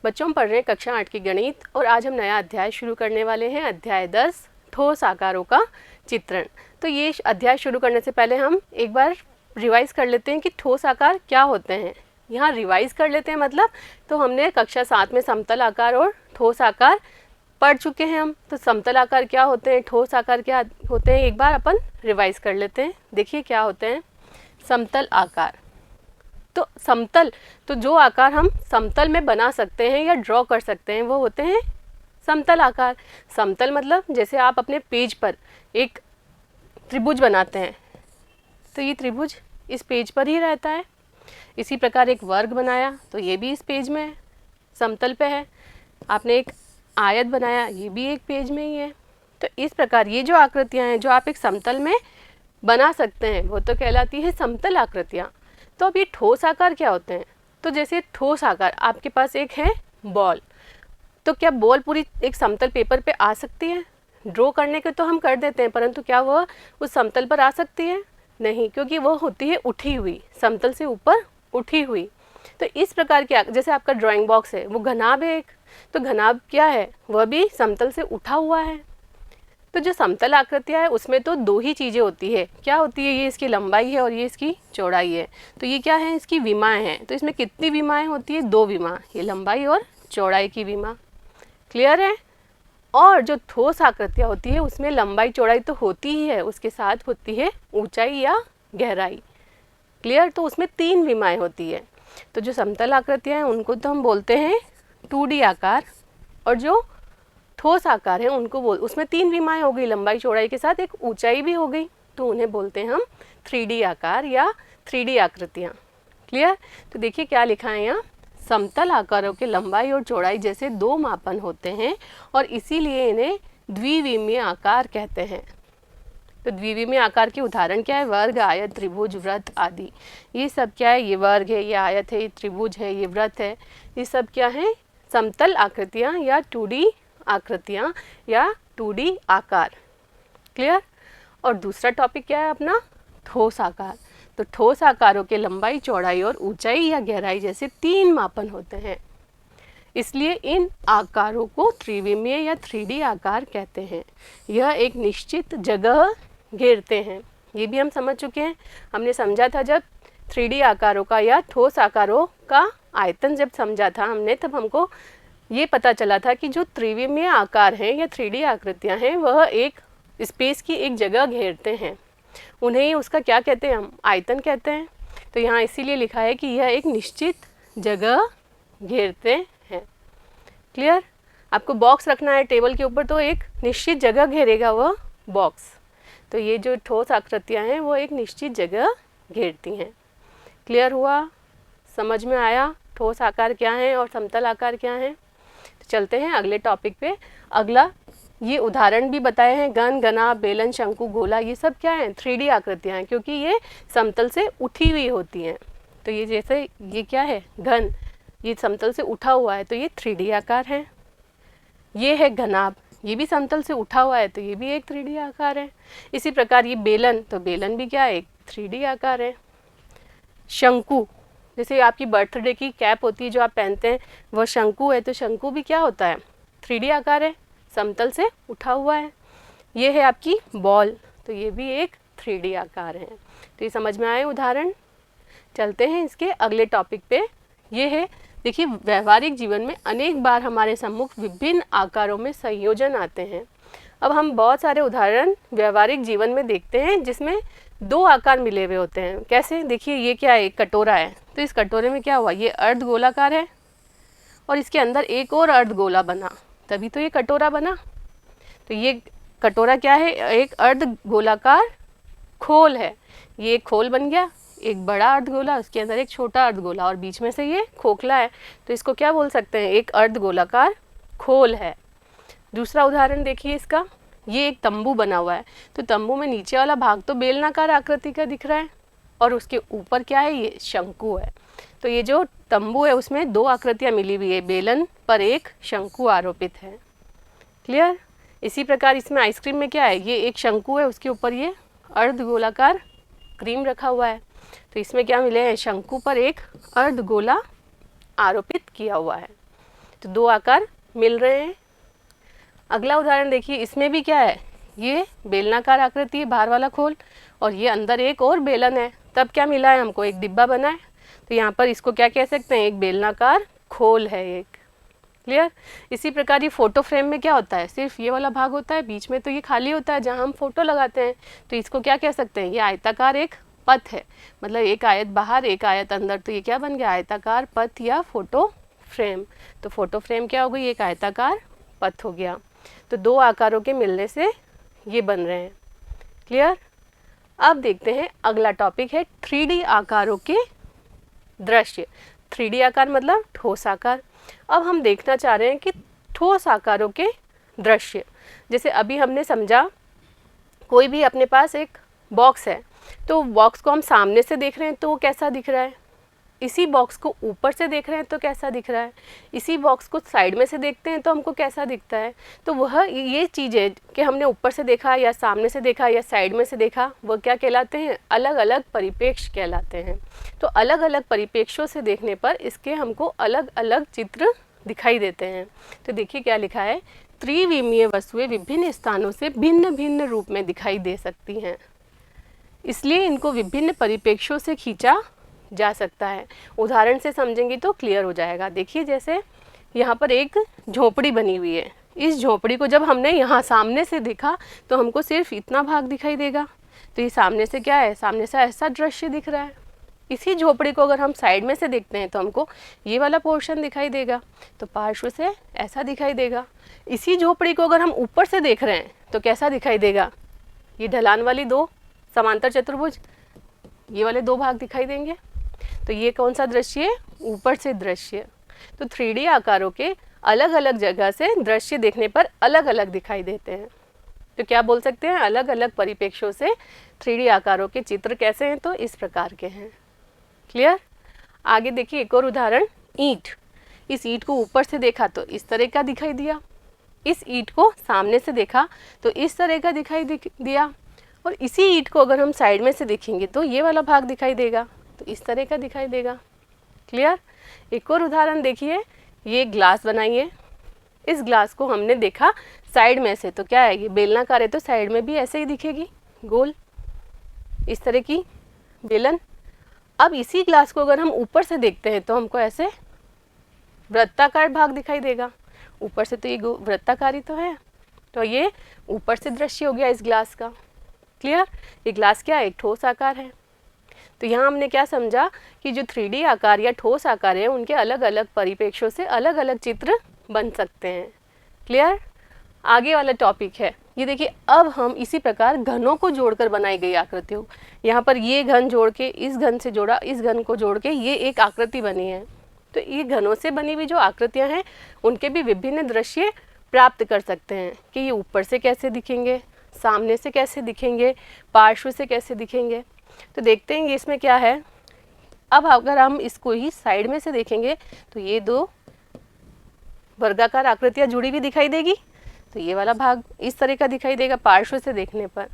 बच्चों हम पढ़ रहे हैं कक्षा 8 की गणित और आज हम नया अध्याय शुरू करने वाले हैं, अध्याय 10 ठोस आकारों का चित्रण। तो ये अध्याय शुरू करने से पहले हम एक बार रिवाइज कर लेते हैं कि ठोस आकार क्या होते हैं। यहाँ रिवाइज कर लेते हैं मतलब तो हमने कक्षा 7 में समतल आकार और ठोस आकार पढ़ चुके हैं हम। तो समतल आकार क्या होते हैं, ठोस आकार क्या होते हैं, एक बार अपन रिवाइज कर लेते हैं। देखिए क्या होते हैं समतल आकार। तो समतल, तो जो आकार हम समतल में बना सकते हैं या ड्रॉ कर सकते हैं वो होते हैं समतल आकार। समतल मतलब जैसे आप अपने पेज पर एक त्रिभुज बनाते हैं तो ये त्रिभुज इस पेज पर ही रहता है। इसी प्रकार एक वर्ग बनाया तो ये भी इस पेज में है, समतल पे है। आपने एक आयत बनाया, ये भी एक पेज में ही है। तो इस प्रकार ये जो आकृतियाँ हैं जो आप एक समतल में बना सकते हैं वो तो कहलाती है समतल आकृतियाँ। तो अब ये ठोस आकार क्या होते हैं, तो जैसे ठोस आकार आपके पास एक है बॉल, तो क्या बॉल पूरी एक समतल पेपर पे आ सकती है? ड्रॉ करने के तो हम कर देते हैं परंतु क्या वह उस समतल पर आ सकती है? नहीं, क्योंकि वह होती है उठी हुई, समतल से ऊपर उठी हुई। तो इस प्रकार की जैसे आपका ड्राइंग बॉक्स है वो घनाभ है एक, तो घनाभ क्या है, वह भी समतल से उठा हुआ है। तो जो समतल आकृतियाँ है उसमें तो दो ही चीज़ें होती है, क्या होती है, ये इसकी लंबाई है और ये इसकी चौड़ाई है। तो ये क्या है, इसकी विमाएँ हैं। तो इसमें कितनी विमाएँ होती है, दो विमा, ये लंबाई और चौड़ाई की विमा। क्लियर है। और जो ठोस आकृतियाँ होती है उसमें लंबाई चौड़ाई तो होती ही है, उसके साथ होती है ऊंचाई या गहराई। क्लियर। तो उसमें तीन विमाएँ होती है। तो जो समतल आकृतियाँ हैं उनको तो हम बोलते हैं 2D आकार, और जो ठोस आकार है उनको उसमें तीन विमाएँ हो गई, लंबाई चौड़ाई के साथ एक ऊंचाई भी हो गई, तो उन्हें बोलते हैं हम 3D आकार या 3D आकृतियाँ। क्लियर। तो देखिए क्या लिखा है यहाँ, समतल आकारों के लंबाई और चौड़ाई जैसे दो मापन होते हैं और इसीलिए इन्हें द्विविमीय आकार कहते हैं। तो द्विविमीय आकार के उदाहरण क्या है, वर्ग, आयत, त्रिभुज, वृत्त आदि। ये सब क्या है, ये वर्ग है, ये आयत है, ये त्रिभुज है, ये वृत्त है, ये सब क्या है, समतल आकृतियाँ या 2D आकृतियाँ या 2D आकार। क्लियर। और दूसरा टॉपिक क्या है अपना, ठोस आकार। तो ठोस आकारों के लंबाई, चौड़ाई और ऊंचाई या गहराई जैसे तीन मापन होते हैं, इसलिए इन आकारों को त्रिविमीय या 3D आकार कहते हैं। यह एक निश्चित जगह घेरते हैं। ये भी हम समझ चुके हैं, हमने समझा था जब 3D आकारों का या ठोस आकारों का आयतन जब समझा था हमने, तब हमको ये पता चला था कि जो त्रिविमीय आकार हैं या 3D आकृतियाँ हैं वह एक स्पेस की एक जगह घेरते हैं, उन्हें उसका क्या कहते हैं, हम आयतन कहते हैं। तो यहाँ इसीलिए लिखा है कि यह एक निश्चित जगह घेरते हैं। क्लियर। आपको बॉक्स रखना है टेबल के ऊपर तो एक निश्चित जगह घेरेगा वह बॉक्स। तो ये जो ठोस आकृतियाँ हैं वो एक निश्चित जगह घेरती हैं। क्लियर हुआ, समझ में आया ठोस आकार क्या है और समतल आकार क्या है। तो चलते हैं अगले टॉपिक पे। अगला ये उदाहरण भी बताए हैं, घन, घना, बेलन, शंकु, गोला, ये सब क्या है 3D आकृतियाँ हैं क्योंकि ये समतल से उठी हुई होती हैं। तो ये जैसे ये क्या है घन, ये समतल से उठा हुआ है तो ये 3D आकार है। ये है घनाभ, ये भी समतल से उठा हुआ है तो ये भी एक 3D आकार है। इसी प्रकार ये बेलन, तो बेलन भी क्या है, एक 3D आकार है। शंकु, जैसे आपकी बर्थडे की कैप होती है जो आप पहनते हैं वह शंकु है, तो शंकु भी क्या होता है 3D आकार है, समतल से उठा हुआ है। ये है आपकी बॉल, तो ये भी एक 3D आकार है। तो ये समझ में आए उदाहरण। चलते हैं इसके अगले टॉपिक पे। ये है, देखिए व्यवहारिक जीवन में अनेक बार हमारे सम्मुख विभिन्न आकारों में संयोजन आते हैं। अब हम बहुत सारे उदाहरण व्यवहारिक जीवन में देखते हैं जिसमें दो आकार मिले हुए होते हैं। कैसे, देखिए ये क्या है, एक कटोरा है, तो इस कटोरे में क्या हुआ, ये अर्ध गोलाकार है और इसके अंदर एक और अर्ध गोला बना, तभी तो ये कटोरा बना। तो ये कटोरा क्या है, एक अर्ध गोलाकार खोल है, ये एक खोल बन गया, एक बड़ा अर्ध गोला, उसके अंदर एक छोटा अर्ध गोला और बीच में से ये खोखला है, तो इसको क्या बोल सकते हैं, एक अर्ध गोलाकार खोल है। दूसरा उदाहरण देखिए इसका, ये एक तंबू बना हुआ है, तो तंबू में नीचे वाला भाग तो बेलनाकार आकृति का दिख रहा है और उसके ऊपर क्या है, ये शंकु है। तो ये जो तंबू है उसमें दो आकृतियाँ मिली हुई है, बेलन पर एक शंकु आरोपित है। क्लियर। इसी प्रकार इसमें आइसक्रीम में क्या है, ये एक शंकु है, उसके ऊपर ये अर्ध गोलाकार क्रीम रखा हुआ है, तो इसमें क्या मिले हैं, शंकु पर एक अर्ध गोला आरोपित किया हुआ है। तो दो आकार मिल रहे हैं। अगला उदाहरण देखिए, इसमें भी क्या है, ये बेलनाकार आकृति है, बाहर वाला खोल, और ये अंदर एक और बेलन है, तब क्या मिला है हमको, एक डिब्बा बना है। तो यहाँ पर इसको क्या कह सकते हैं, एक बेलनाकार खोल है एक। क्लियर। इसी प्रकार ये फोटो फ्रेम में क्या होता है, सिर्फ ये वाला भाग होता है, बीच में तो ये खाली होता है जहाँ हम फोटो लगाते हैं। तो इसको क्या कह सकते हैं, ये आयताकार एक पथ है, मतलब एक आयत बाहर एक आयत अंदर, तो ये क्या बन गया, आयताकार पथ या फोटो फ्रेम। तो फोटो फ्रेम क्या हो गई, एक आयताकार पथ हो गया। तो दो आकारों के मिलने से ये बन रहे हैं। क्लियर। अब देखते हैं अगला टॉपिक है 3D आकारों के दृश्य। 3D आकार मतलब ठोस आकार। अब हम देखना चाह रहे हैं कि ठोस आकारों के दृश्य, जैसे अभी हमने समझा कोई भी अपने पास एक बॉक्स है, तो बॉक्स को हम सामने से देख रहे हैं तो वो कैसा दिख रहा है, इसी बॉक्स को ऊपर से देख रहे हैं तो कैसा दिख रहा है, इसी बॉक्स को साइड में से देखते हैं तो हमको कैसा दिखता है। तो वह ये चीज़ें कि हमने ऊपर से देखा या सामने से देखा या साइड में से देखा, वह क्या कहलाते हैं, अलग अलग परिप्रेक्ष्य कहलाते हैं। तो अलग अलग परिप्रेक्ष्यों से देखने पर इसके हमको अलग अलग चित्र दिखाई देते हैं। तो देखिए क्या लिखा है, त्रिविमीय वस्तुएं विभिन्न स्थानों से भिन्न भिन्न रूप में दिखाई दे सकती हैं, इसलिए इनको विभिन्न परिप्रेक्ष्यों से खींचा जा सकता है। उदाहरण से समझेंगे तो क्लियर हो जाएगा। देखिए जैसे यहाँ पर एक झोपड़ी बनी हुई है, इस झोपड़ी को जब हमने यहाँ सामने से देखा तो हमको सिर्फ इतना भाग दिखाई देगा, तो ये सामने से क्या है, सामने से ऐसा दृश्य दिख रहा है। इसी झोपड़ी को अगर हम साइड में से देखते हैं तो हमको ये वाला पोर्शन दिखाई देगा, तो पार्श्व से ऐसा दिखाई देगा। इसी झोपड़ी को अगर हम ऊपर से देख रहे हैं तो कैसा दिखाई देगा, ये ढलान वाली दो समांतर चतुर्भुज, ये वाले दो भाग दिखाई देंगे। तो ये कौन सा दृश्य है, ऊपर से दृश्य। तो 3D आकारों के अलग अलग जगह से दृश्य देखने पर अलग अलग दिखाई देते हैं। तो क्या बोल सकते हैं, अलग अलग परिप्रेक्ष्यों से 3D आकारों के चित्र कैसे हैं, तो इस प्रकार के हैं। क्लियर। आगे देखिए एक और उदाहरण, ईंट। इस ईंट को ऊपर से देखा तो इस तरह का दिखाई दिया, इस ईंट को सामने से देखा तो इस तरह का दिखाई दिया, और इसी ईंट को अगर हम साइड में से देखेंगे तो ये वाला भाग दिखाई देगा, तो इस तरह का दिखाई देगा। क्लियर। एक और उदाहरण देखिए, ये ग्लास बनाइए, इस ग्लास को हमने देखा साइड में से तो क्या है, ये बेलनाकार है तो साइड में भी ऐसे ही दिखेगी, गोल इस तरह की बेलन। अब इसी ग्लास को अगर हम ऊपर से देखते हैं तो हमको ऐसे वृत्ताकार भाग दिखाई देगा, ऊपर से तो ये वृत्ताकारी तो है, तो ये ऊपर से दृश्य हो गया इस ग्लास का। क्लियर। ये ग्लास क्या है, एक ठोस आकार है। तो यहाँ हमने क्या समझा कि जो 3D आकार या ठोस आकार है उनके अलग अलग परिप्रेक्ष्यों से अलग अलग चित्र बन सकते हैं। क्लियर। आगे वाला टॉपिक है ये देखिए, अब हम इसी प्रकार घनों को जोड़कर बनाई गई आकृतियों, यहाँ पर ये घन जोड़ के इस घन से जोड़ा, इस घन को जोड़ के ये एक आकृति बनी है। तो ये घनों से बनी हुई जो आकृतियाँ हैं उनके भी विभिन्न दृश्य प्राप्त कर सकते हैं कि ये ऊपर से कैसे दिखेंगे, सामने से कैसे दिखेंगे, पार्श्व से कैसे दिखेंगे। तो देखते हैं ये इसमें क्या है। अब अगर हम इसको ही साइड में से देखेंगे तो ये दो वर्गाकार आकृतियाँ जुड़ी हुई दिखाई देगी, तो ये वाला भाग इस तरह का दिखाई देगा पार्श्व से देखने पर।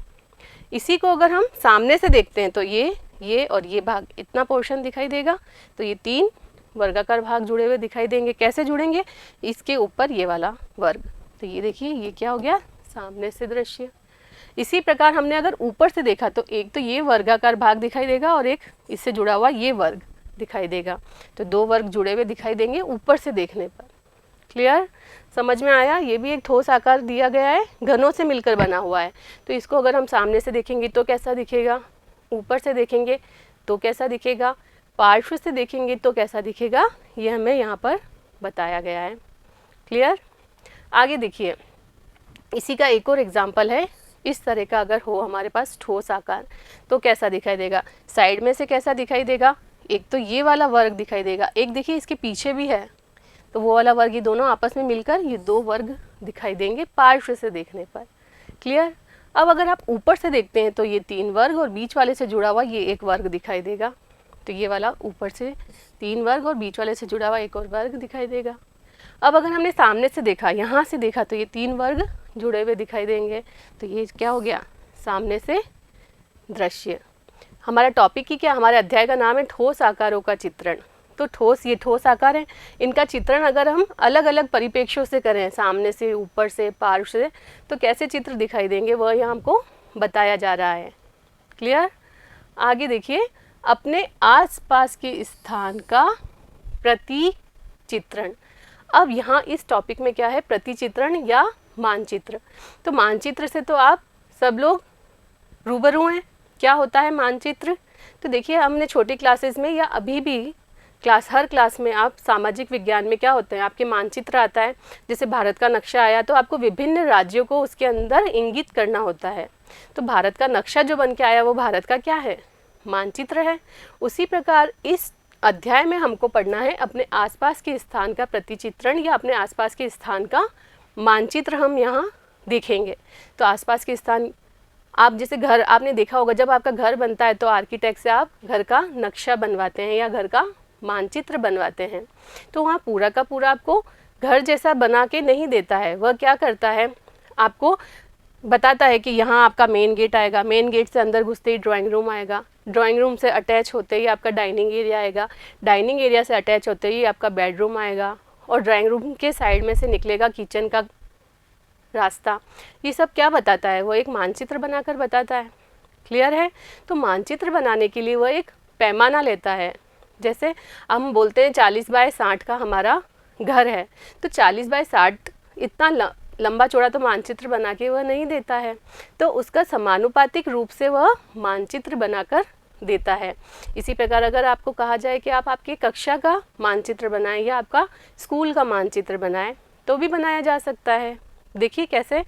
इसी को अगर हम सामने से देखते हैं तो ये और ये भाग इतना पोर्शन दिखाई देगा, तो ये तीन वर्गाकार भाग जुड़े हुए दिखाई देंगे। कैसे जुड़ेंगे, इसके ऊपर ये वाला वर्ग। तो ये देखिए ये क्या हो गया, सामने से दृश्य। इसी प्रकार हमने अगर ऊपर से देखा तो एक तो ये वर्गाकार भाग दिखाई देगा और एक इससे जुड़ा हुआ ये वर्ग दिखाई देगा, तो दो वर्ग जुड़े हुए दिखाई देंगे ऊपर से देखने पर। क्लियर। समझ में आया। ये भी एक ठोस आकार दिया गया है, घनों से मिलकर बना हुआ है। तो इसको अगर हम सामने से देखेंगे तो कैसा दिखेगा, ऊपर से देखेंगे तो कैसा दिखेगा, पार्श्व से देखेंगे तो कैसा दिखेगा, ये हमें यहाँ पर बताया गया है। क्लियर। आगे देखिए, इसी का एक और एग्जाम्पल है। इस तरह का अगर हो हमारे पास ठोस आकार तो कैसा दिखाई देगा, साइड में से कैसा दिखाई देगा, एक तो ये वाला वर्ग दिखाई देगा, एक देखिए इसके पीछे भी है तो वो वाला वर्ग, ये दोनों आपस में मिलकर ये दो वर्ग दिखाई देंगे पार्श्व से देखने पर। क्लियर। अब अगर आप ऊपर से देखते हैं तो ये तीन वर्ग और बीच वाले से जुड़ा हुआ ये एक वर्ग दिखाई देगा, तो ये वाला ऊपर से तीन वर्ग और बीच वाले से जुड़ा हुआ एक और वर्ग दिखाई देगा। अब अगर हमने सामने से देखा, यहाँ से देखा, तो ये तीन वर्ग जुड़े हुए दिखाई देंगे, तो ये क्या हो गया, सामने से दृश्य। हमारा टॉपिक ही क्या, हमारे अध्याय का नाम है ठोस आकारों का चित्रण। तो ठोस, ये ठोस आकार हैं, इनका चित्रण अगर हम अलग अलग परिप्रेक्ष्यों से करें, सामने से, ऊपर से, पार्श्व से, तो कैसे चित्र दिखाई देंगे वह यहाँ हमको बताया जा रहा है। क्लियर। आगे देखिए, अपने आसपास के स्थान का प्रतिचित्रण। अब यहाँ इस टॉपिक में क्या है, प्रतिचित्रण या मानचित्र। तो मानचित्र से तो आप सब लोग रूबरू हैं, क्या होता है मानचित्र। तो देखिए, हमने छोटी क्लासेस में या अभी भी हर क्लास में आप सामाजिक विज्ञान में क्या होते हैं, आपके मानचित्र आता है। जैसे भारत का नक्शा आया तो आपको विभिन्न राज्यों को उसके अंदर इंगित करना होता है। तो भारत का नक्शा जो बन के आया वो भारत का क्या है, मानचित्र है। उसी प्रकार इस अध्याय में हमको पढ़ना है अपने आसपास के स्थान का प्रतिचित्रण या अपने आसपास के स्थान का मानचित्र हम यहाँ देखेंगे। तो आसपास के स्थान, आप जैसे घर आपने देखा होगा, जब आपका घर बनता है तो आर्किटेक्ट से आप घर का नक्शा बनवाते हैं या घर का मानचित्र बनवाते हैं। तो वहाँ पूरा का पूरा आपको घर जैसा बना के नहीं देता है, वह क्या करता है, आपको बताता है कि यहाँ आपका मेन गेट आएगा, मेन गेट से अंदर घुसते ही ड्राइंग रूम आएगा, ड्राइंग रूम से अटैच होते ही आपका डाइनिंग एरिया आएगा, डाइनिंग एरिया से अटैच होते ही आपका बेडरूम आएगा, और ड्राइंग रूम के साइड में से निकलेगा किचन का रास्ता। ये सब क्या बताता है, वो एक मानचित्र बनाकर बताता है। क्लियर है। तो मानचित्र बनाने के लिए वह एक पैमाना लेता है। जैसे हम बोलते हैं 40 बाय 60 का हमारा घर है, तो 40 बाय 60 इतना लंबा चौड़ा तो मानचित्र बना के वह नहीं देता है, तो उसका समानुपातिक रूप से वह मानचित्र बनाकर देता है। इसी प्रकार अगर आपको कहा जाए कि आप आपकी कक्षा का मानचित्र बनाएं या आपका स्कूल का मानचित्र बनाएं, तो भी बनाया जा सकता है। देखिए कैसे,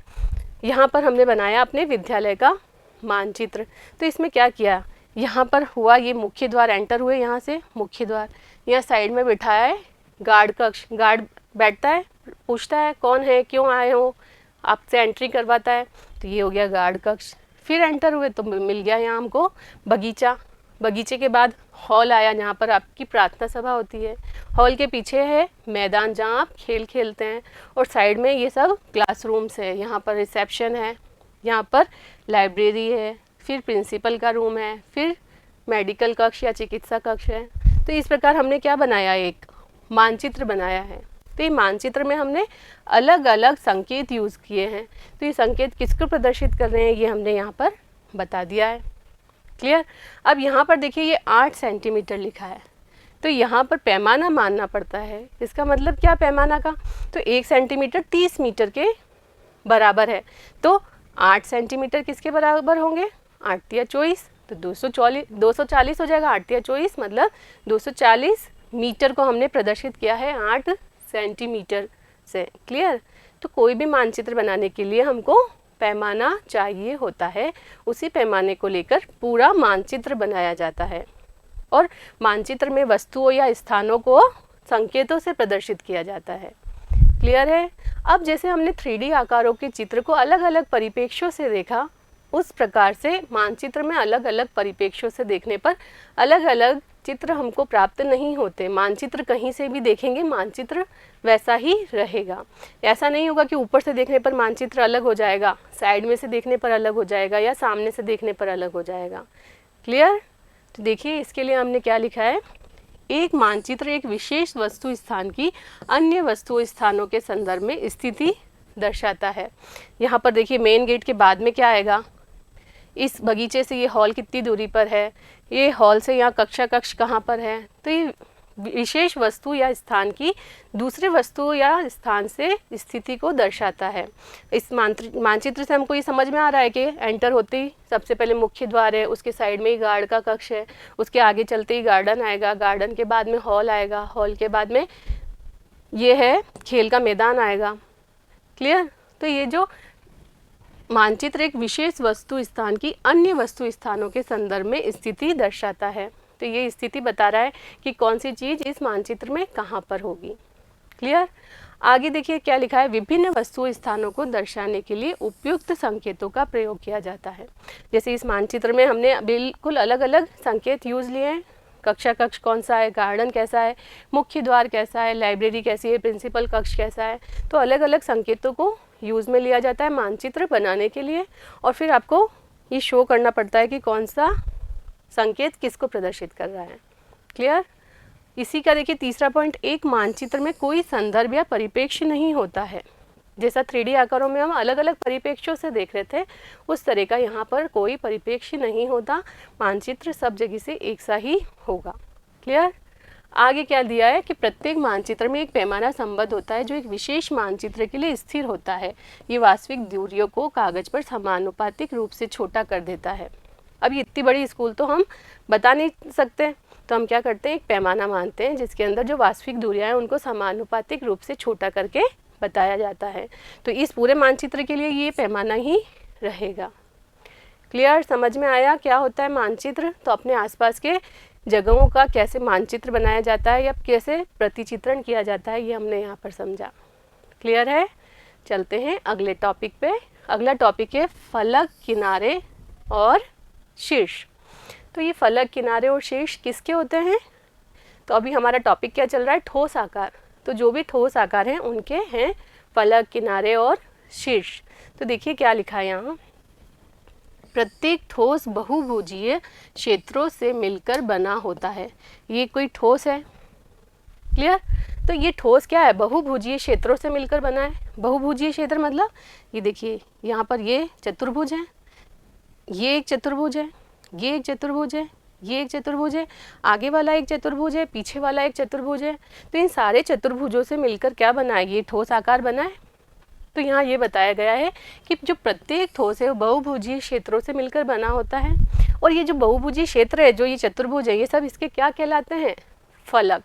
यहाँ पर हमने बनाया अपने विद्यालय का मानचित्र। तो इसमें क्या किया, यहाँ पर हुआ ये मुख्य द्वार, एंटर हुए यहाँ से मुख्य द्वार, यहाँ साइड में बिठाया है गार्ड कक्ष, गार्ड बैठता है, पूछता है कौन है, क्यों आए हो, आपसे एंट्री करवाता है, तो ये हो गया गार्ड कक्ष। फिर एंटर हुए तो मिल गया यहाँ हमको बगीचा, बगीचे के बाद हॉल आया जहाँ पर आपकी प्रार्थना सभा होती है, हॉल के पीछे है मैदान जहाँ आप खेल खेलते हैं, और साइड में ये सब क्लासरूम्स है, यहाँ पर रिसेप्शन है, यहाँ पर लाइब्रेरी है, फिर प्रिंसिपल का रूम है, फिर मेडिकल कक्ष या चिकित्सा कक्ष है। तो इस प्रकार हमने क्या बनाया, एक मानचित्र बनाया है। तो ये मानचित्र में हमने अलग अलग संकेत यूज़ किए हैं। तो ये संकेत किसको प्रदर्शित कर रहे हैं ये हमने यहाँ पर बता दिया है। क्लियर। अब यहाँ पर देखिए ये 8 सेंटीमीटर लिखा है, तो यहाँ पर पैमाना मानना पड़ता है। इसका मतलब क्या पैमाना का, तो 1 सेंटीमीटर 30 मीटर के बराबर है, तो 8 सेंटीमीटर किसके बराबर होंगे, 8 तिया 24, तो 240 हो जाएगा। 8 तिया 24 मतलब 240 मीटर को हमने प्रदर्शित किया है 8 सेंटीमीटर से। क्लियर। तो कोई भी मानचित्र बनाने के लिए हमको पैमाना चाहिए होता है, उसी पैमाने को लेकर पूरा मानचित्र बनाया जाता है, और मानचित्र में वस्तुओं या स्थानों को संकेतों से प्रदर्शित किया जाता है। क्लियर है। अब जैसे हमने 3D आकारों के चित्र को अलग अलग परिप्रेक्ष्यों से देखा, उस प्रकार से मानचित्र में अलग अलग परिप्रेक्ष्यों से देखने पर अलग अलग चित्र हमको प्राप्त नहीं होते। मानचित्र कहीं से भी देखेंगे मानचित्र वैसा ही रहेगा। ऐसा नहीं होगा कि ऊपर से देखने पर मानचित्र अलग हो जाएगा, साइड में से देखने पर अलग हो जाएगा, या सामने से देखने पर अलग हो जाएगा। क्लियर। तो देखिए इसके लिए हमने क्या लिखा है, एक मानचित्र एक विशेष वस्तु स्थान की अन्य वस्तु स्थानों के संदर्भ में स्थिति दर्शाता है। यहाँ पर देखिए मेन गेट के बाद में क्या आएगा, इस बगीचे से ये हॉल कितनी दूरी पर है, ये हॉल से यहाँ कक्षा कक्ष कहाँ पर है। तो ये विशेष वस्तु या स्थान की दूसरे वस्तु या स्थान से स्थिति को दर्शाता है। इस मानचित्र से हमको ये समझ में आ रहा है कि एंटर होते ही सबसे पहले मुख्य द्वार है, उसके साइड में ही गार्ड का कक्ष है, उसके आगे चलते ही गार्डन आएगा, गार्डन के बाद में हॉल आएगा, हॉल के बाद में ये है खेल का मैदान आएगा। क्लियर। तो ये जो मानचित्र एक विशेष वस्तु स्थान की अन्य वस्तु स्थानों के संदर्भ में स्थिति दर्शाता है। तो ये स्थिति बता रहा है कि कौन सी चीज़ इस मानचित्र में कहाँ पर होगी। क्लियर। आगे देखिए क्या लिखा है, विभिन्न वस्तु स्थानों को दर्शाने के लिए उपयुक्त संकेतों का प्रयोग किया जाता है। जैसे इस मानचित्र में हमने बिल्कुल अलग अलग संकेत यूज़ लिए हैं, कक्षा कक्ष कौन सा है, गार्डन कैसा है, मुख्य द्वार कैसा है, लाइब्रेरी कैसी है, प्रिंसिपल कक्ष कैसा है। तो अलग अलग संकेतों को यूज़ में लिया जाता है मानचित्र बनाने के लिए, और फिर आपको ये शो करना पड़ता है कि कौन सा संकेत किसको प्रदर्शित कर रहा है। क्लियर। इसी का देखिए तीसरा पॉइंट, एक मानचित्र में कोई संदर्भ या परिप्रेक्ष्य नहीं होता है। जैसा 3D आकारों में हम अलग अलग परिप्रेक्ष्यों से देख रहे थे, उस तरह का यहाँ पर कोई परिप्रेक्ष्य नहीं होता, मानचित्र सब जगह से एक सा ही होगा। क्लियर। आगे क्या दिया है कि प्रत्येक मानचित्र में एक पैमाना संबद्ध होता है जो एक विशेष मानचित्र के लिए स्थिर होता है। ये वास्तविक दूरियों को कागज पर समानुपातिक रूप से छोटा कर देता है। अब ये इतनी बड़ी स्कूल तो हम बता नहीं सकते, तो हम क्या करते हैं, एक पैमाना मानते हैं जिसके अंदर जो वास्तविक दूरियां हैं उनको समानुपातिक रूप से छोटा करके बताया जाता है। तो इस पूरे मानचित्र के लिए ये पैमाना ही रहेगा। क्लियर, समझ में आया क्या होता है मानचित्र? तो अपने आसपास के जगहों का कैसे मानचित्र बनाया जाता है या कैसे प्रतिचित्रण किया जाता है, ये हमने यहाँ पर समझा। क्लियर है। चलते हैं अगले टॉपिक पे। अगला टॉपिक है फलक, किनारे और शीर्ष। तो ये फलक, किनारे और शीर्ष किसके होते हैं? तो अभी हमारा टॉपिक क्या चल रहा है, ठोस आकार। तो जो भी ठोस आकार हैं उनके हैं फलक, किनारे और शीर्ष। तो देखिए क्या लिखा है यहाँ, प्रत्येक ठोस बहुभुजीय क्षेत्रों से मिलकर बना होता है। ये कोई ठोस है। क्लियर। तो ये ठोस क्या है, बहुभुजीय क्षेत्रों से मिलकर बना है। बहुभुजीय क्षेत्र मतलब ये देखिए यहाँ पर ये चतुर्भुज है, ये एक चतुर्भुज है, ये एक चतुर्भुज है, ये एक चतुर्भुज है, आगे वाला एक चतुर्भुज है, पीछे वाला एक चतुर्भुज है। तो इन सारे चतुर्भुजों से मिलकर क्या बना है, ये ठोस आकार बना है। तो यहाँ ये बताया गया है कि जो प्रत्येक ठोस है वो बहुभुजीय क्षेत्रों से मिलकर बना होता है। और ये जो बहुभुजीय क्षेत्र है, जो ये चतुर्भुज है, ये सब इसके क्या कहलाते हैं, फलक।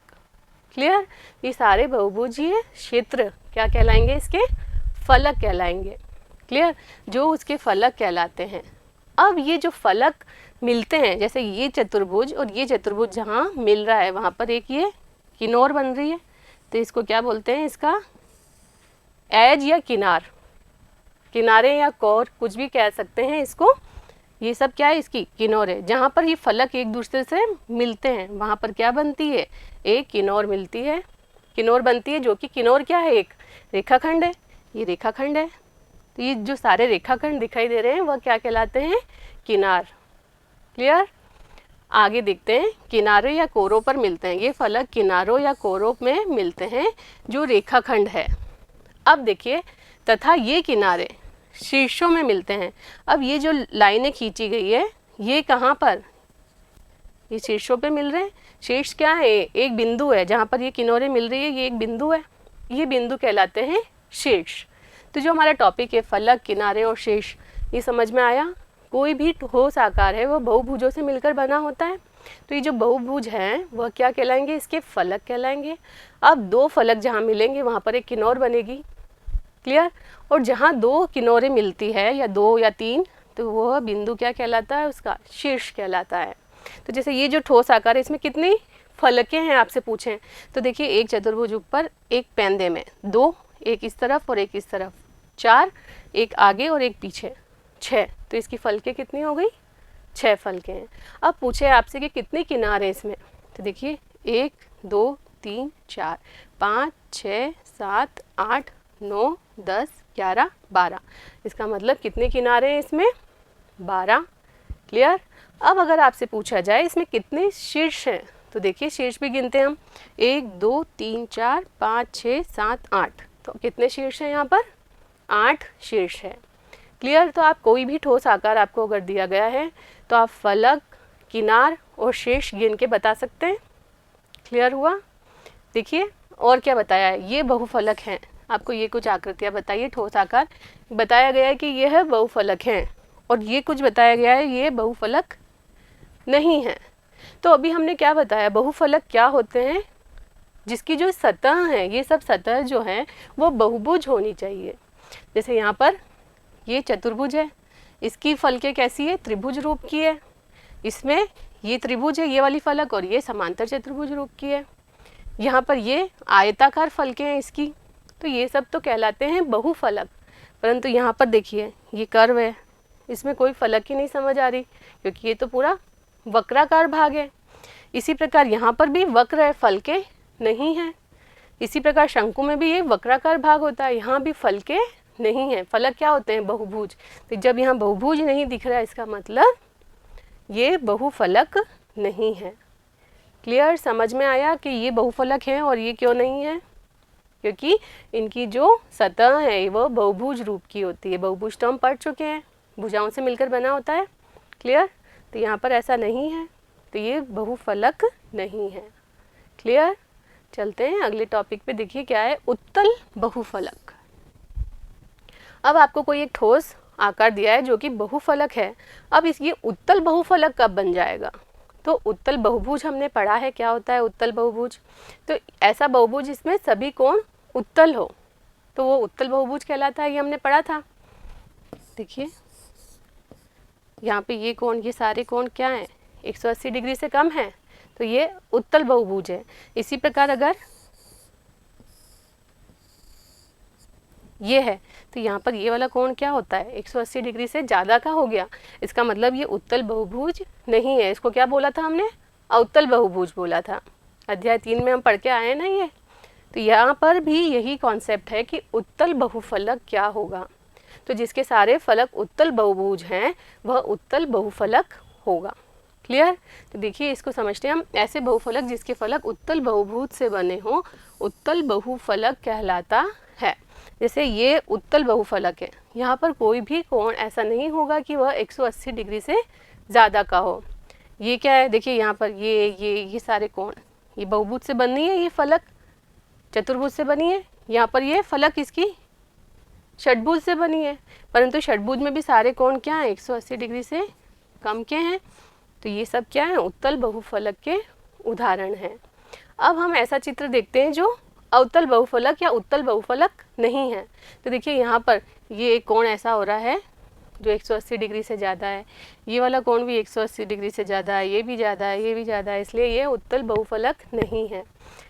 क्लियर। ये सारे बहुभुजीय क्षेत्र क्या कहलाएंगे, इसके फलक कहलाएंगे। क्लियर, जो उसके फलक कहलाते हैं। अब ये जो फलक मिलते हैं, जैसे ये चतुर्भुज और ये चतुर्भुज जहाँ मिल रहा है वहाँ पर एक ये किनोर बन रही है, तो इसको क्या बोलते हैं, इसका एज या किनार, किनारे या कोर कुछ भी कह सकते हैं इसको। ये सब क्या है, इसकी किनोर है। जहाँ पर ये फलक एक दूसरे से मिलते हैं वहाँ पर क्या बनती है, एक किनोर मिलती है, किनोर बनती है, जो कि किनोर क्या है, एक रेखाखंड है। ये रेखाखंड है। तो ये जो सारे रेखाखंड दिखाई दे रहे हैं वह क्या कहलाते हैं, किनार। क्लियर। आगे देखते हैं, किनारे या कोरों पर मिलते हैं। ये फलक किनारों या कोरों में मिलते हैं जो रेखाखंड है। अब देखिए, तथा ये किनारे शीर्षों में मिलते हैं। अब ये जो लाइनें खींची गई है ये कहाँ पर, ये शीर्षों पे मिल रहे हैं। शीर्ष क्या है, एक बिंदु है जहाँ पर ये किनारे मिल रही है, ये एक बिंदु है, ये बिंदु कहलाते हैं शीर्ष। तो जो हमारा टॉपिक है फलक, किनारे और शीर्ष, ये समझ में आया। कोई भी ठोस आकार है वह बहुभुजों से मिलकर बना होता है। तो ये जो बहुभुज हैं वह क्या कहलाएंगे, इसके फलक कहलाएंगे। अब दो फलक जहाँ मिलेंगे वहाँ पर एक किनोर बनेगी। क्लियर। और जहाँ दो किनोरें मिलती है या दो या तीन, तो वह बिंदु क्या कहलाता है, उसका शीर्ष कहलाता है। तो जैसे ये जो ठोस आकार है इसमें कितनी फलकें हैं आपसे पूछें, तो देखिए एक चतुर्भुज ऊपर, एक पैंदे में दो, एक इस तरफ और एक इस तरफ, चार, एक आगे और एक पीछे, 6। तो इसकी फलकें कितनी हो गई, 6 फलकें हैं। अब पूछे आपसे कि कितने किनारे हैं इसमें, तो देखिए 1 2 3 4 5 6 7 8 9 10 11 12। इसका मतलब कितने किनारे हैं इसमें, 12। क्लियर। अब अगर आपसे पूछा जाए इसमें कितने शीर्ष हैं, तो देखिए शीर्ष भी गिनते हैं हम, 1 2 3 4 5 6 7 8। तो कितने शीर्ष हैं यहाँ पर, 8 शीर्ष है। क्लियर। तो आप कोई भी ठोस आकार आपको अगर दिया गया है तो आप फलक, किनार और शीर्ष गिन के बता सकते हैं। क्लियर हुआ। देखिए और क्या बताया है, ये बहुफलक हैं। आपको ये कुछ आकृतियाँ बताइए, ठोस आकार बताया गया है कि यह बहुफलक हैं, और ये कुछ बताया गया है ये बहुफलक नहीं है। तो अभी हमने क्या बताया, बहुफलक क्या होते हैं, जिसकी जो सतह है, ये सब सतह जो है वो बहुभुज होनी चाहिए। जैसे यहाँ पर ये चतुर्भुज है, इसकी फलकें कैसी है, त्रिभुज रूप की है। इसमें ये त्रिभुज है, ये वाली फलक, और ये समांतर चतुर्भुज रूप की है। यहाँ पर ये आयताकार फलकें हैं इसकी। तो ये सब तो कहलाते हैं बहुफलक। परंतु यहाँ पर देखिए ये कर्व है, इसमें कोई फलक ही नहीं समझ आ रही, क्योंकि ये तो पूरा वक्राकार भाग है। इसी प्रकार यहाँ पर भी वक्र है, फलके नहीं है। इसी प्रकार शंकु में भी ये वक्राकार भाग होता है, यहाँ भी फलके नहीं है। फलक क्या होते हैं, बहुभुज। तो जब यहाँ बहुभुज नहीं दिख रहा है, इसका मतलब ये बहुफलक नहीं है। क्लियर, समझ में आया कि ये बहुफलक हैं और ये क्यों नहीं है? क्योंकि इनकी जो सतह है वह बहुभुज रूप की होती है। बहुभुज तो हम पढ़ चुके हैं, भुजाओं से मिलकर बना होता है। क्लियर, तो यहाँ पर ऐसा नहीं है, तो ये बहुफलक नहीं है। क्लियर, चलते हैं अगले टॉपिक पे। देखिए क्या है, उत्तल बहुफलक। अब आपको कोई एक ठोस आकार दिया है जो कि बहुफलक है। अब ये उत्तल बहुफलक कब बन जाएगा? तो उत्तल बहुभुज हमने पढ़ा है, क्या होता है उत्तल बहुभुज? तो ऐसा बहुभुज जिसमें सभी कोण उत्तल हो, तो वो उत्तल बहुभुज कहलाता है, ये हमने पढ़ा था। देखिए यहाँ पे ये कोण, ये सारे कोण क्या हैं, 180 डिग्री से कम है, तो ये उत्तल बहुभुज है। इसी प्रकार अगर ये है, तो यहाँ पर ये वाला कोण क्या होता है, 180 डिग्री से ज़्यादा का हो गया, इसका मतलब ये उत्तल बहुभुज नहीं है। इसको क्या बोला था हमने, अवतल बहुभुज बोला था। अध्याय 3 में हम पढ़ के आए ना ये। तो यहाँ पर भी यही कॉन्सेप्ट है कि उत्तल बहुफलक क्या होगा, तो जिसके सारे फलक उत्तल बहुभुज हैं वह उत्तल बहुफलक होगा। क्लियर, तो देखिए इसको समझते हैं हम। ऐसे बहुफलक जिसके फलक उत्तल बहुभुज से बने हों, उत्तल बहुफलक कहलाता है। जैसे ये उत्तल बहुफलक है, यहाँ पर कोई भी कोण ऐसा नहीं होगा कि वह 180 डिग्री से ज़्यादा का हो। ये क्या है, देखिए यहाँ पर ये सारे कोण, ये बहुभुज से बनी है, ये फलक चतुर्भुज से बनी है। यहाँ पर ये फलक इसकी षटभुज से बनी है, परंतु षटभुज में भी सारे कोण क्या हैं, 180 डिग्री से कम के हैं। तो ये सब क्या है, उत्तल बहुफलक के उदाहरण हैं। अब हम ऐसा चित्र देखते हैं जो अवतल बहुफलक या उत्तल बहुफलक नहीं है। तो देखिए यहाँ पर ये एक कोण ऐसा हो रहा है जो 180 डिग्री से ज़्यादा है, ये वाला कोण भी 180 डिग्री से ज़्यादा है, ये भी ज़्यादा है, ये भी ज़्यादा है, इसलिए ये उत्तल बहुफलक नहीं है।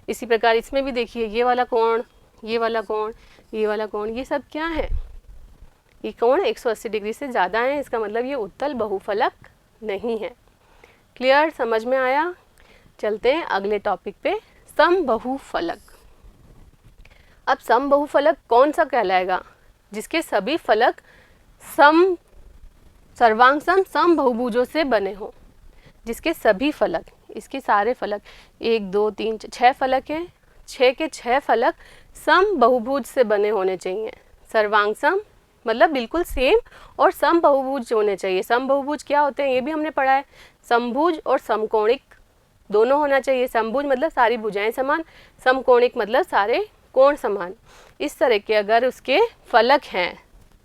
इसी प्रकार इसमें भी देखिए ये वाला कोण, ये वाला कोण, ये वाला कोण, ये सब क्या है, ये कोण 180 डिग्री से ज़्यादा है, इसका मतलब ये उत्तल बहुफलक नहीं है। क्लियर, समझ में आया? चलते हैं अगले टॉपिक पे, समबहुफलक। अब समबहुफलक कौन सा कहलाएगा, जिसके सभी फलक सर्वांग समबहुभुजों से बने हों। जिसके सभी फलक, इसके सारे फलक 1 2 3 6 फलक हैं, 6 के 6 फलक समबहुभुज से बने होने चाहिए। सर्वांग सम मतलब बिल्कुल सेम, और समबहुभुज होने चाहिए। समबहुभुज क्या होते हैं ये भी हमने पढ़ा है, समभुज और समकोणिक दोनों होना चाहिए। समभुज मतलब सारी भुजाएं समान, समकोणिक मतलब सारे कोण समान। इस तरह के अगर उसके फलक हैं,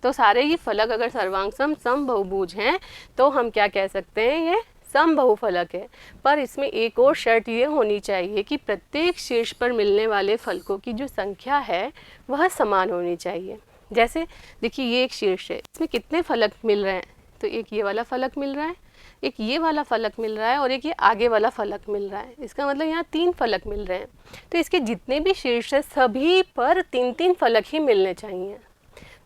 तो सारे ये फलक अगर सर्वांग समबहुभुज हैं तो हम क्या कह सकते हैं, ये समबहुफलक है। पर इसमें एक और शर्त ये होनी चाहिए कि प्रत्येक शीर्ष पर मिलने वाले फलकों की जो संख्या है वह समान होनी चाहिए। जैसे देखिए ये एक शीर्ष है, इसमें कितने फलक मिल रहे हैं, तो एक ये वाला फलक मिल रहा है, एक ये वाला फलक मिल रहा है और एक ये आगे वाला फलक मिल रहा है। इसका मतलब यहाँ 3 फलक मिल रहे हैं। तो इसके जितने भी शीर्ष है सभी पर 3-3 फलक ही मिलने चाहिए।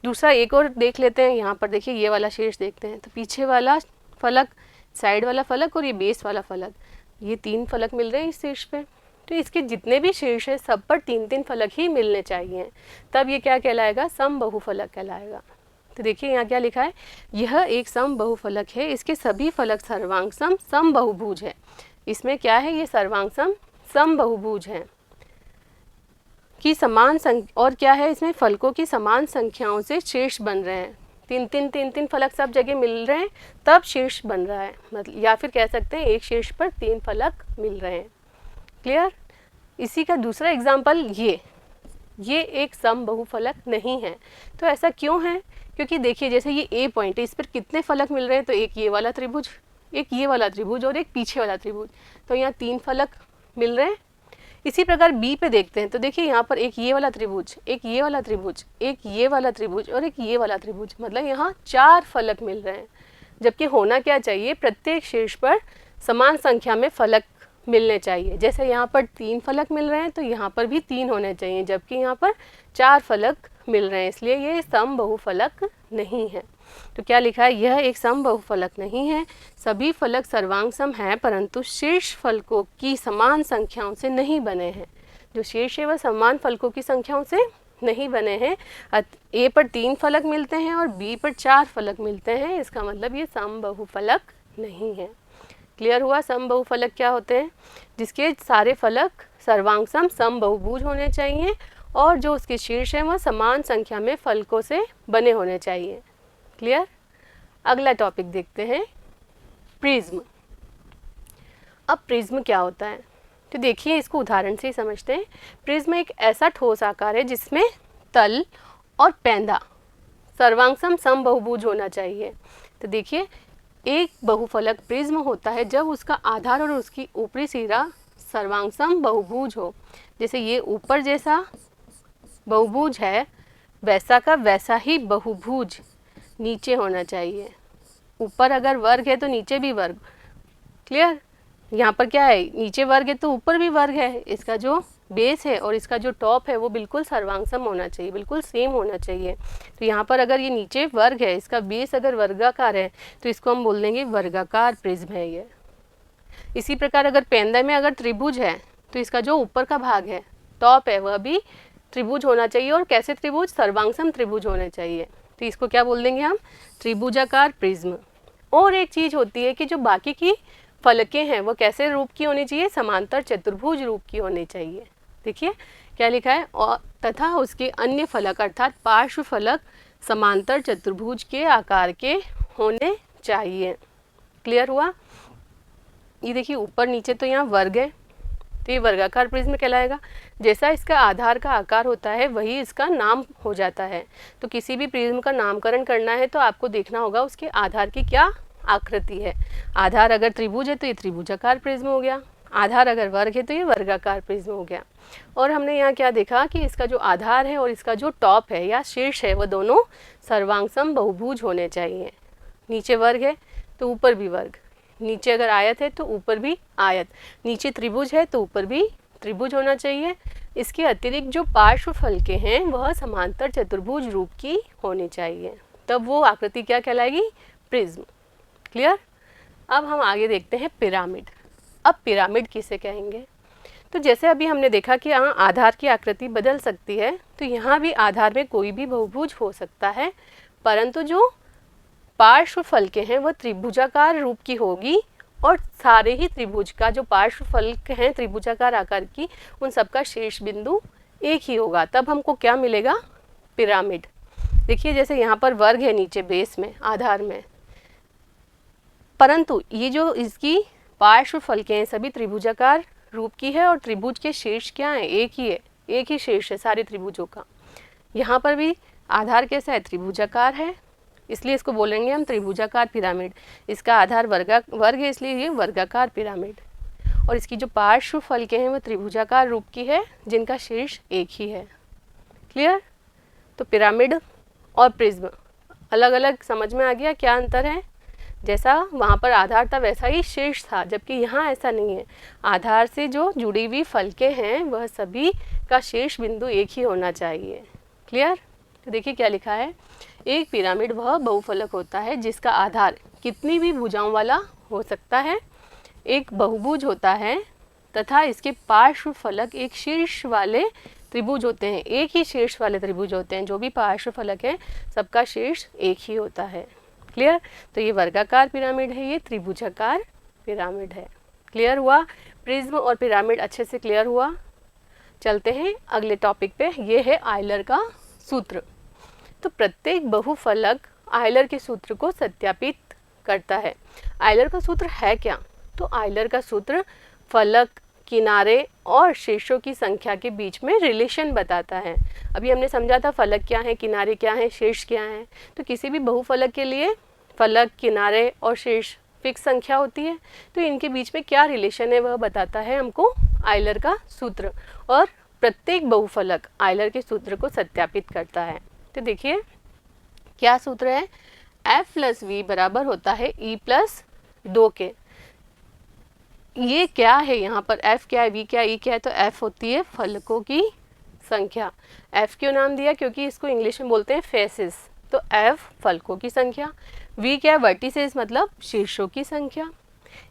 दूसरा एक और देख लेते हैं, यहाँ पर देखिए ये वाला शीर्ष देखते हैं, तो पीछे वाला फलक, साइड वाला फलक और ये बेस वाला फलक, ये 3 फलक मिल रहे हैं इस शीर्ष पे। तो इसके जितने भी शीर्ष है सब पर 3-3 फलक ही मिलने चाहिए, तब ये क्या कहलाएगा, समबहुफलक कहलाएगा। तो देखिए यहाँ क्या लिखा है, यह एक समबहुफलक है, इसके सभी फलक सर्वांग समबहुभुज है। इसमें क्या है, ये सर्वांग समबहुभुज है की समान संख्या, और क्या है इसमें फलकों की समान संख्याओं से शीर्ष बन रहे हैं। 3-3 फलक सब जगह मिल रहे हैं तब शीर्ष बन रहा है, मतलब या फिर कह सकते हैं एक शीर्ष पर 3 फलक मिल रहे हैं। क्लियर। इसी का दूसरा एग्जाम्पल ये एक समबहुफलक नहीं है। तो ऐसा क्यों है, क्योंकि देखिए जैसे ये ए पॉइंट है, इस पर कितने फलक मिल रहे हैं, तो एक ये वाला त्रिभुज, एक ये वाला त्रिभुज और एक पीछे वाला त्रिभुज, तो यहाँ 3 फलक मिल रहे हैं। इसी प्रकार बी पे देखते हैं, तो देखिए यहाँ पर एक ये वाला त्रिभुज, एक ये वाला त्रिभुज, एक ये वाला त्रिभुज और एक ये वाला त्रिभुज, मतलब यहाँ 4 फलक मिल रहे हैं। जबकि होना क्या चाहिए, प्रत्येक शीर्ष पर समान संख्या में फलक मिलने चाहिए। जैसे यहाँ पर 3 फलक मिल रहे हैं तो यहाँ पर भी 3 होने चाहिए, जबकि यहाँ पर 4 फलक मिल रहे हैं, इसलिए ये समबहुफलक नहीं है। तो क्या लिखा है, यह एक समबहुफलक नहीं है। सभी फलक सर्वांग सम हैं परंतु शीर्ष फलकों की समान संख्याओं से नहीं बने हैं। जो शीर्ष है वह समान फलकों की संख्याओं से नहीं बने हैं। ए पर 3 फलक मिलते हैं और बी पर 4 फलक मिलते हैं, इसका मतलब ये समबहुफलक नहीं है। क्लियर हुआ? समबहुफलक क्या होते हैं? जिसके सारे फलक सर्वांग समबहुभुज होने चाहिए और जो उसके शीर्ष है वह समान संख्या में फलकों से बने होने चाहिए। क्लियर? अगला टॉपिक देखते हैं, प्रिज्म। अब प्रिज्म क्या होता है? तो देखिए, इसको उदाहरण से ही समझते हैं। प्रिज्म एक ऐसा ठोस आकार है जिसमें तल और पैंदा सर्वांग समबहुभुज होना चाहिए। तो देखिए, एक बहुफलक प्रिज्म होता है जब उसका आधार और उसकी ऊपरी सिरा सर्वांग समबहुभुज हो। जैसे ये ऊपर जैसा बहुभुज है वैसा का वैसा ही बहुभुज नीचे होना चाहिए। ऊपर अगर वर्ग है तो नीचे भी वर्ग। क्लियर? यहाँ पर क्या है, नीचे वर्ग है तो ऊपर भी वर्ग है। इसका जो बेस है और इसका जो टॉप है वो बिल्कुल सर्वांगसम होना चाहिए, बिल्कुल सेम होना चाहिए। तो यहाँ पर अगर ये नीचे वर्ग है, इसका बेस अगर वर्गाकार है तो इसको हम बोल देंगे वर्गाकार प्रिज्म है ये। इसी प्रकार अगर पेंदा में अगर त्रिभुज है तो इसका जो ऊपर का भाग है, टॉप है, वह भी त्रिभुज होना चाहिए। और कैसे त्रिभुज? सर्वांगसम त्रिभुज होने चाहिए। तो इसको क्या बोल देंगे हम? त्रिभुजाकार प्रिज्म। और एक चीज होती है कि जो बाकी की फलकें हैं वो कैसे रूप की होनी चाहिए? समांतर चतुर्भुज रूप की होनी चाहिए। देखिए क्या लिखा है, और तथा उसके अन्य फलक अर्थात पार्श्व फलक समांतर चतुर्भुज के आकार के होने चाहिए। क्लियर हुआ? ये देखिए, ऊपर नीचे तो यहाँ वर्ग है तो ये वर्गाकार प्रिज्म कहलाएगा। जैसा इसका आधार का आकार होता है वही इसका नाम हो जाता है। तो किसी भी प्रिज्म का नामकरण करना है तो आपको देखना होगा उसके आधार की क्या आकृति है। आधार अगर त्रिभुज है तो ये त्रिभुजाकार प्रिज्म हो गया, आधार अगर वर्ग है तो ये वर्गाकार प्रिज्म हो गया। और हमने यहाँ क्या देखा कि इसका जो आधार है और इसका जो टॉप है या शीर्ष है वह दोनों सर्वांग समबहुभुज होने चाहिए। नीचे वर्ग है तो ऊपर भी वर्ग, नीचे अगर आयत है तो ऊपर भी आयत, नीचे त्रिभुज है तो ऊपर भी त्रिभुज होना चाहिए। इसके अतिरिक्त जो पार्श्व फलकें हैं वह समांतर चतुर्भुज रूप की होनी चाहिए, तब वो आकृति क्या कहलाएगी? प्रिज्म। क्लियर? अब हम आगे देखते हैं पिरामिड। अब पिरामिड किसे कहेंगे? तो जैसे अभी हमने देखा कि यहाँ आधार की आकृति बदल सकती है, तो यहाँ भी आधार में कोई भी बहुभुज हो सकता है, परंतु जो पार्श्व फलकें हैं वह त्रिभुजाकार रूप की होगी और सारे ही त्रिभुज का जो पार्श्व फलक हैं त्रिभुजाकार आकार की, उन सबका शीर्ष बिंदु एक ही होगा। तब हमको क्या मिलेगा? पिरामिड। देखिए, जैसे यहाँ पर वर्ग है नीचे बेस में, आधार में, परंतु ये जो इसकी पार्श्व फलकें हैं सभी त्रिभुजाकार रूप की है और त्रिभुज के शीर्ष क्या है? एक ही है, एक ही शीर्ष है सारे त्रिभुजों का। यहाँ पर भी आधार कैसा है? त्रिभुजाकार है, इसलिए इसको बोलेंगे हम त्रिभुजाकार पिरामिड। इसका आधार वर्ग है इसलिए ये वर्गाकार पिरामिड। और इसकी जो पार्श्व फलकें हैं वो त्रिभुजाकार रूप की है जिनका शीर्ष एक ही है। क्लियर? तो पिरामिड और प्रिज्म अलग अलग समझ में आ गया क्या अंतर है? जैसा वहाँ पर आधार था वैसा ही शीर्ष था, जबकि यहाँ ऐसा नहीं है। आधार से जो जुड़ी हुई फलकें हैं वह सभी का शीर्ष बिंदु एक ही होना चाहिए। क्लियर? तो देखिए क्या लिखा है, एक पिरामिड वह बहुफलक होता है जिसका आधार कितनी भी भुजाओं वाला हो सकता है, एक बहुभुज होता है तथा इसके पार्श्व फलक एक शीर्ष वाले त्रिभुज होते हैं, एक ही शीर्ष वाले त्रिभुज होते हैं। जो भी पार्श्व फलक है सबका शीर्ष एक ही होता है। क्लियर? तो ये वर्गाकार पिरामिड है, ये त्रिभुजाकार पिरामिड है। क्लियर हुआ? प्रिज्म और पिरामिड अच्छे से क्लियर हुआ। चलते हैं अगले टॉपिक पे, ये है आयलर का सूत्र। तो प्रत्येक बहुफलक आयलर के सूत्र को सत्यापित करता है। आयलर का सूत्र है क्या? तो आयलर का सूत्र फलक, किनारे और शीर्षों की संख्या के बीच में रिलेशन बताता है। अभी हमने समझा था फलक क्या है, किनारे क्या है, शीर्ष क्या है। तो किसी भी बहुफलक के लिए फलक, किनारे और शीर्ष फिक्स संख्या होती है, तो इनके बीच में क्या रिलेशन है वह बताता है हमको आयलर का सूत्र। और प्रत्येक बहुफलक आयलर के सूत्र को सत्यापित करता है। तो देखिए क्या सूत्र है, f + v बराबर होता है e + 2 के। ये क्या है, यहाँ पर f क्या है, v क्या है, e क्या है? तो f होती है फलकों की संख्या। f क्यों नाम दिया? क्योंकि इसको इंग्लिश में बोलते हैं फेसेस। तो f फलकों की संख्या, v क्या है? वर्टिसेस मतलब शीर्षों की संख्या,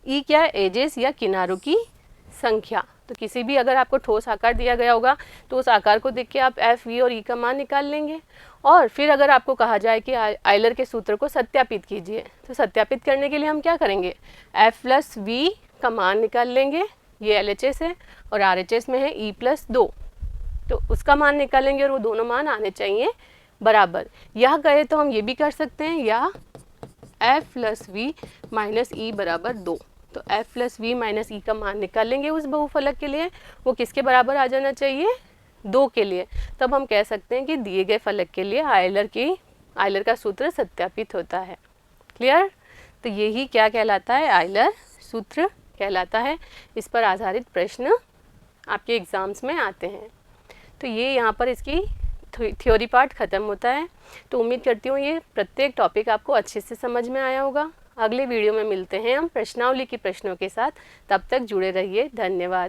e क्या है? एजेस या किनारों की संख्या। तो किसी भी अगर आपको ठोस आकार दिया गया होगा तो उस आकार को देख के आप एफ, वी और ई का मान निकाल लेंगे। और फिर अगर आपको कहा जाए कि आयलर के सूत्र को सत्यापित कीजिए, तो सत्यापित करने के लिए हम क्या करेंगे, एफ प्लस वी का मान निकाल लेंगे, ये LHS है और RHS में है E प्लस 2, तो उसका मान निकालेंगे और वो दोनों मान आने चाहिए बराबर। या कहे तो हम ये भी कर सकते हैं, या एफ प्लस वी माइनस ई बराबर 2, तो एफ प्लस वी माइनस ई का मान निकाल लेंगे उस बहुफलक के लिए, वो किसके बराबर आ जाना चाहिए, 2 के लिए। तब हम कह सकते हैं कि दिए गए फलक के लिए आयलर का सूत्र सत्यापित होता है। क्लियर? तो यही क्या कहलाता है, आयलर सूत्र कहलाता है। इस पर आधारित प्रश्न आपके एग्ज़ाम्स में आते हैं। तो ये यहाँ पर इसकी थ्योरी पार्ट ख़त्म होता है। तो उम्मीद करती हूँ ये प्रत्येक टॉपिक आपको अच्छे से समझ में आया होगा। अगले वीडियो में मिलते हैं हम प्रश्नावली के प्रश्नों के साथ। तब तक जुड़े रहिए। धन्यवाद।